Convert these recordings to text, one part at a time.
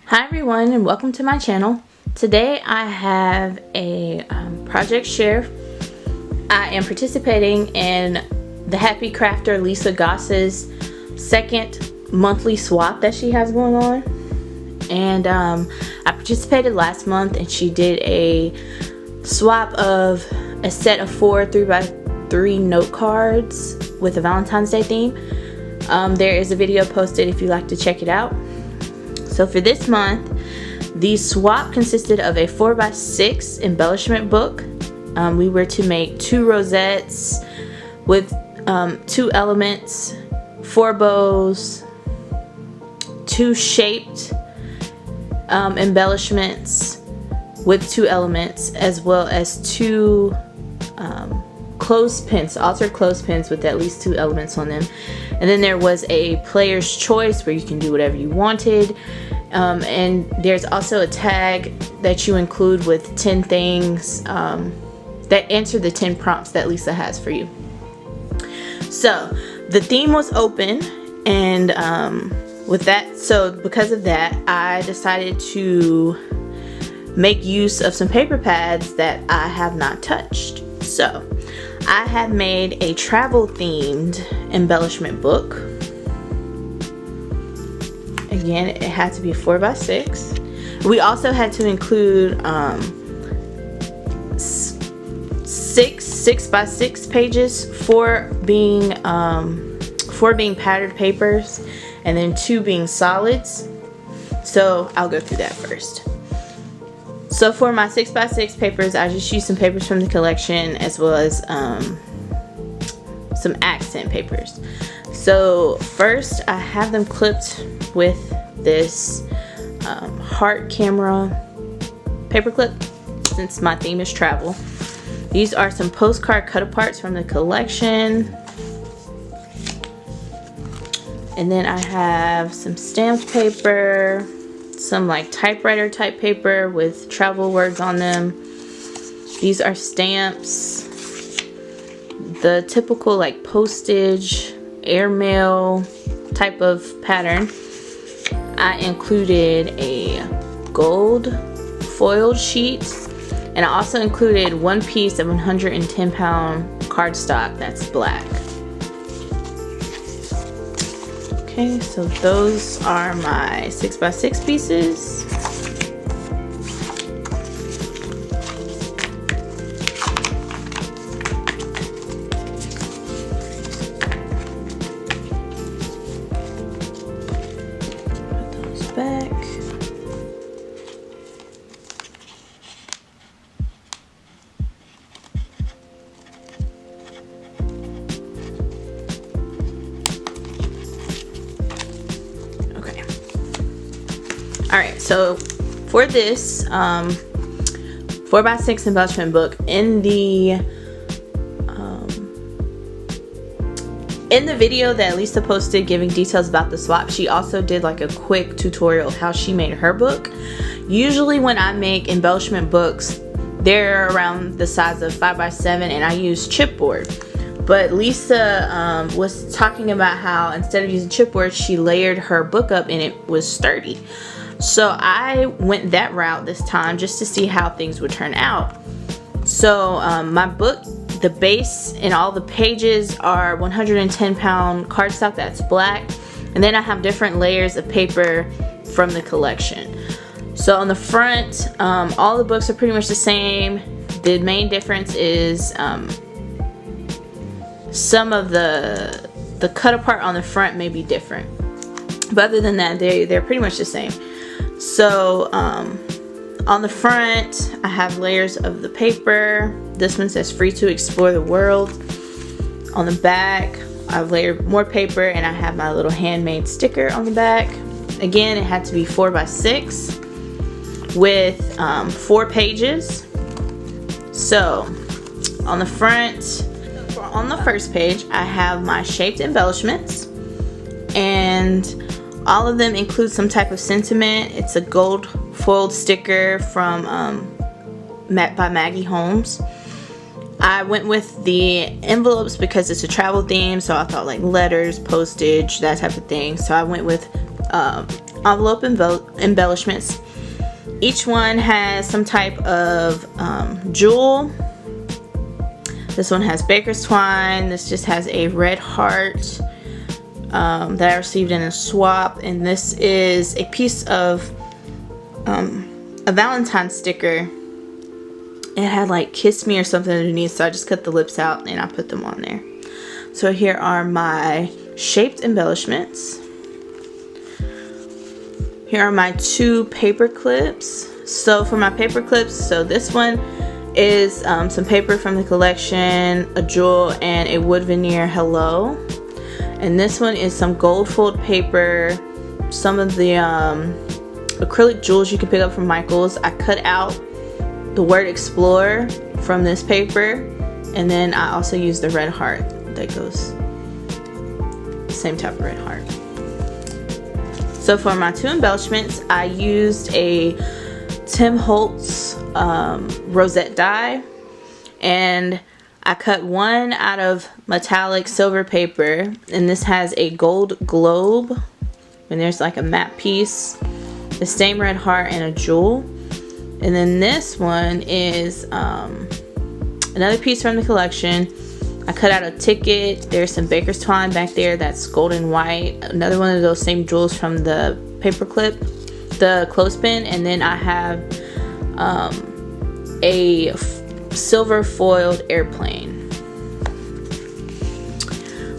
Hi everyone, and welcome to my channel. Today I have a project share. I am participating in the Happy Crafter Lisa Goss's second monthly swap that she has going on. And I participated last month, and she did a swap of a set of 4 3x3 note cards with a Valentine's Day theme. There is a video posted if you'd like to check it out. So for this month, the swap consisted of a 4x6 embellishment book. We were to make 2 rosettes with 2 elements, 4 bows, 2 shaped embellishments with 2 elements, as well as 2 clothespins, altered clothespins with at least 2 elements on them. And then there was a player's choice where you can do whatever you wanted. And there's also a tag that you include with 10 things that answer the 10 prompts that Lisa has for you. So the theme was open, and because of that, I decided to make use of some paper pads that I have not touched. So I have made a travel themed embellishment book. Again, it had to be 4x6. We also had to include 6 6x6 pages, 4 being patterned papers, and then 2 being solids. So I'll go through that first. So for my 6x6 papers, I just used some papers from the collection, as well as some accent papers. So first, I have them clipped with this heart camera paper clip, since my theme is travel. These are some postcard cut-aparts from the collection. And then I have some stamped paper, some like typewriter type paper with travel words on them. These are stamps, the typical like postage, airmail type of pattern. I included a gold foiled sheet, and I also included 1 piece of 110-pound cardstock that's black. Okay, so those are my 6x6 pieces. Put those back. Alright, so for this 4x6 embellishment book, in the video that Lisa posted giving details about the swap, she also did like a quick tutorial of how she made her book. Usually when I make embellishment books, they're around the size of 5x7, and I use chipboard. But Lisa was talking about how instead of using chipboard, she layered her book up and it was sturdy. So I went that route this time just to see how things would turn out. So my book, the base and all the pages are 110-pound cardstock that's black, and then I have different layers of paper from the collection. So on the front, all the books are pretty much the same. The main difference is some of the cut apart on the front may be different, but other than that, they're pretty much the same. So on the front, I have layers of the paper. This one says free to explore the world. On the back, I've layered more paper, and I have my little handmade sticker on the back. Again, it had to be 4x6 with 4 pages. So on the front, on the first page, I have my shaped embellishments, and all of them include some type of sentiment. It's a gold foiled sticker from by Maggie Holmes. I went with the envelopes because it's a travel theme, so I thought like letters, postage, that type of thing. So I went with envelope embellishments. Each one has some type of jewel. This one has baker's twine. This just has a red heart that I received in a swap. And this is a piece of a Valentine sticker. It had like "kiss me" or something underneath, so I just cut the lips out and I put them on there. So here are my shaped embellishments. Here are my 2 paper clips. So for my paper clips, so this one is some paper from the collection, a jewel, and a wood veneer hello. And this one is some gold fold paper, some of the acrylic jewels you can pick up from Michael's. I cut out the word explore from this paper, and then I also used the red heart that goes, same type of red heart. So for my 2 embellishments, I used a Tim Holtz rosette die, and I cut one out of metallic silver paper, and this has a gold globe, and there's like a matte piece, the same red heart, and a jewel. And then this one is another piece from the collection. I cut out a ticket. There's some baker's twine back there that's golden white. Another one of those same jewels from the paper clip, the clothespin. And then I have a silver foiled airplane.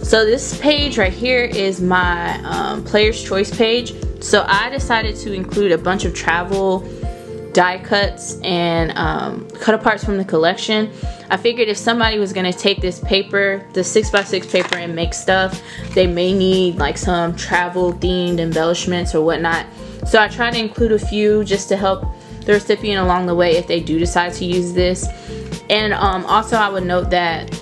So this page right here is my player's choice page. So I decided to include a bunch of travel die cuts and cut aparts from the collection. I figured if somebody was going to take this paper, the 6x6 paper, and make stuff, they may need like some travel themed embellishments or whatnot. So I try to include a few just to help the recipient along the way if they do decide to use this. And also I would note that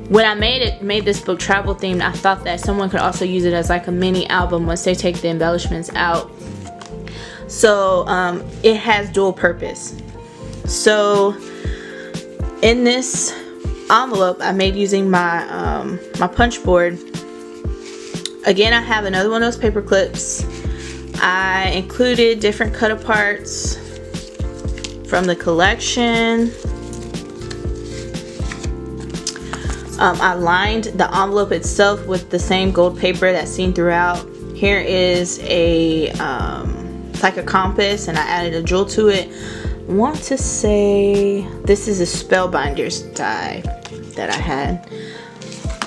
when I made this book travel themed, I thought that someone could also use it as like a mini album once they take the embellishments out. So it has dual purpose. So in this envelope I made using my my punch board, again I have another one of those paper clips. I included different cut aparts from the collection. I lined the envelope itself with the same gold paper that's seen throughout. Here is a like a compass, and I added a jewel to it. I want to say this is a Spellbinders die that I had.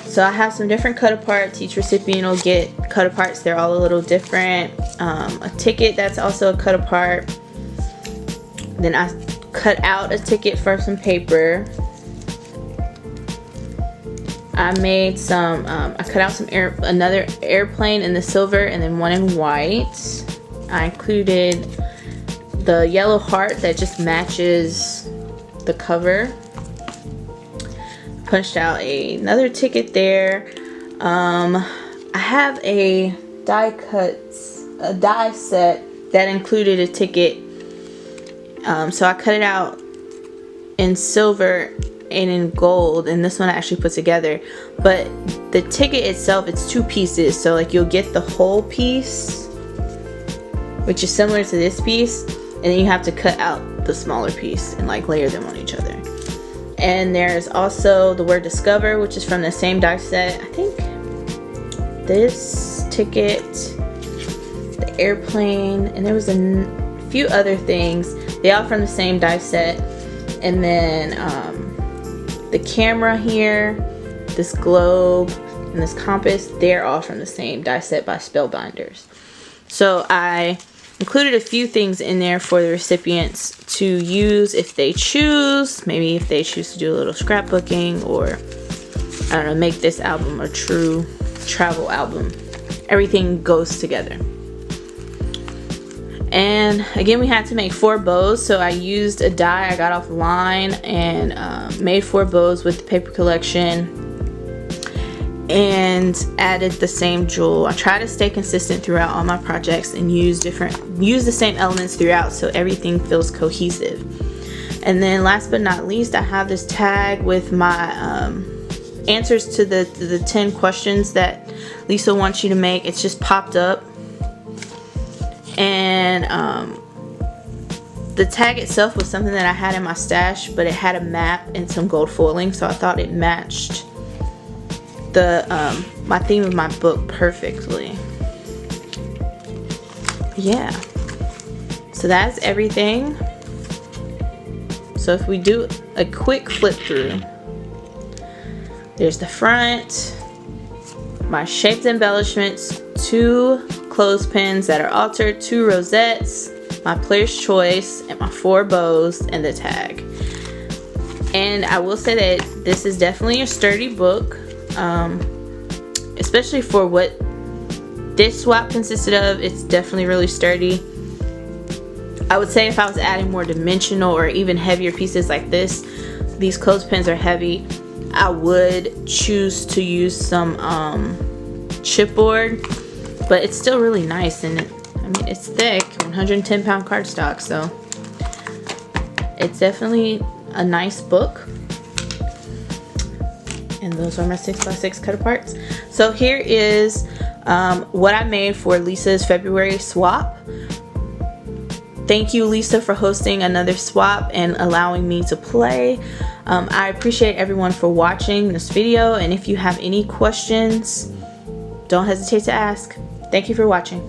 So I have some different cut aparts. Each recipient will get cut aparts. They're all a little different. A ticket that's also a cut apart. Then I cut out a ticket for some paper. I made some, I cut out some another airplane in the silver and then one in white. I included the yellow heart that just matches the cover. Punched out another ticket there. I have a die set that included a ticket. So I cut it out in silver and in gold, and this one I actually put together. But the ticket itself, it's 2 pieces, so like you'll get the whole piece, which is similar to this piece, and then you have to cut out the smaller piece and like layer them on each other. And there's also the word discover, which is from the same die set. I think this ticket, the airplane, and there was a few other things. They all from the same die set. And then the camera here, this globe, and this compass, they're all from the same die set by Spellbinders. So I included a few things in there for the recipients to use if they choose. Maybe if they choose to do a little scrapbooking, or I don't know, make this album a true travel album. Everything goes together. And again, we had to make 4 bows, so I used a die I got offline and made 4 bows with the paper collection and added the same jewel. I try to stay consistent throughout all my projects and use the same elements throughout so everything feels cohesive. And then last but not least, I have this tag with my answers to the 10 questions that Lisa wants you to make. It's just popped up. And the tag itself was something that I had in my stash, but it had a map and some gold foiling, so I thought it matched the my theme of my book perfectly. Yeah, so that's everything. So if we do a quick flip through, there's the front, my shaped embellishments, 2 clothespins that are altered, 2 rosettes, my player's choice, and my 4 bows, and the tag. And I will say that this is definitely a sturdy book, especially for what this swap consisted of. It's definitely really sturdy. I would say if I was adding more dimensional or even heavier pieces like this, these clothespins are heavy, I would choose to use some chipboard, but it's still really nice, and I mean, it's thick, 110 pound cardstock, so it's definitely a nice book. And those are my 6x6 cut aparts. So here is what I made for Lisa's February swap. Thank you, Lisa, for hosting another swap and allowing me to play. I appreciate everyone for watching this video, and if you have any questions, don't hesitate to ask. Thank you for watching.